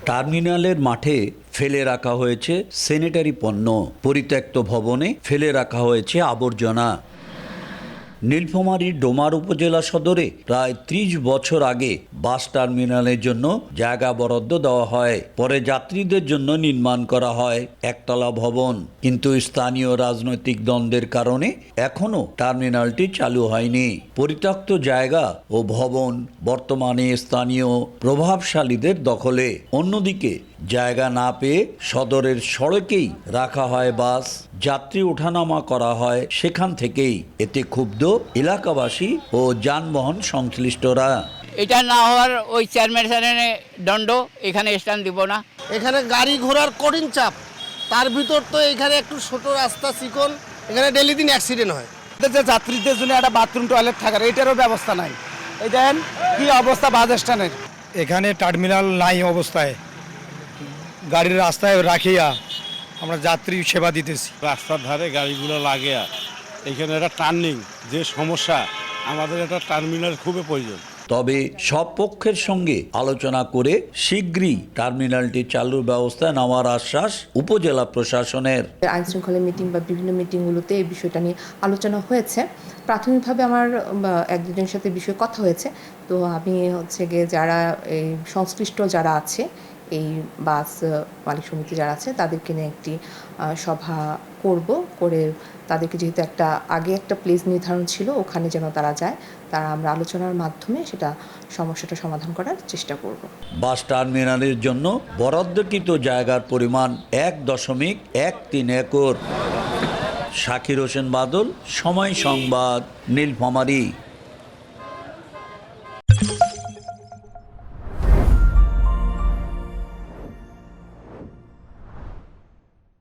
টার্মিনালের মাঠে ফেলে রাখা হয়েছে স্যানিটারি পণ্য, পরিত্যক্ত ভবনে ফেলে রাখা হয়েছে আবর্জনা। নীলফামারীর ডোমার উপজেলা সদরে প্রায় ৩০ বছর আগে বাস টার্মিনালের জন্য জায়গা বরাদ্দ দেওয়া হয়। পরে যাত্রীদের জন্য নির্মাণ করা হয় একতলা ভবন, কিন্তু স্থানীয় রাজনৈতিক দ্বন্দ্বের কারণে এখনও টার্মিনালটি চালু হয়নি। পরিত্যক্ত জায়গা ও ভবন বর্তমানে স্থানীয় প্রভাবশালীদের দখলে। অন্যদিকে জায়গা না পেয়ে সদরের সড়কেই রাখা হয় বাস, যাত্রী ওঠানামা করা হয় সেখান থেকেই। এতে ক্ষুব্ধ এলাকাবাসী ও যানবাহন সংশ্লিষ্টরা। এটা না হওয়ার ওই চেয়ারম্যানের দণ্ড, এখানে স্ট্যান্ড দিব না। এখানে গাড়ি ঘোড়ার কঠিন চাপ, তার ভিতর তো এখানে একটু ছোট রাস্তা চিকন, এখানে ডেলি দিন অ্যাক্সিডেন্ট হয়। যে যাত্রীদের জন্য একটা বাথরুম টয়লেট থাকার এটারও ব্যবস্থা নাই। এই দেখেন কি অবস্থা বাস স্ট্যান্ডের। এখানে টার্মিনাল নাই অবস্থায়, গাড়ির রাস্তায় রাখিয়া আমরা যাত্রী সেবা দিতেছি। রাস্তার ধারে গাড়িগুলো লাগে, এখানে একটা টার্নিং যে সমস্যা, আমাদের একটা টার্মিনাল খুবই প্রয়োজন। তবে সব পক্ষের সঙ্গে আলোচনা করে শীঘ্রই টার্মিনালটি চালুর ব্যবস্থা নেওয়ার আশ্বাস উপজেলা প্রশাসনের। আইন শৃঙ্খলা মিটিং বা বিভিন্ন মিটিংগুলোতে এই বিষয়টা নিয়ে আলোচনা হয়েছে। প্রাথমিকভাবে আমার এক দুজনের সাথে বিষয়ে কথা হয়েছে। তো আমি গিয়ে যারা এই সংশ্লিষ্ট যারা আছে, এই বাস মালিক সমিতি যারা আছে, তাদেরকে নিয়ে একটি সভা করে তাদেরকে যেহেতু আগে একটা প্লেস নির্ধারণ ছিল, ওখানে যেন তারা যায়, আমরা আলোচনার মাধ্যমে সমস্যাটা সমাধান করার চেষ্টা করব। বাস টার্মিনালের জন্য বরাদ্দকৃত জায়গার পরিমাণ 1.13 একর। শাকির হোসেন বাদল, সময় সংবাদ, নীলফামারী।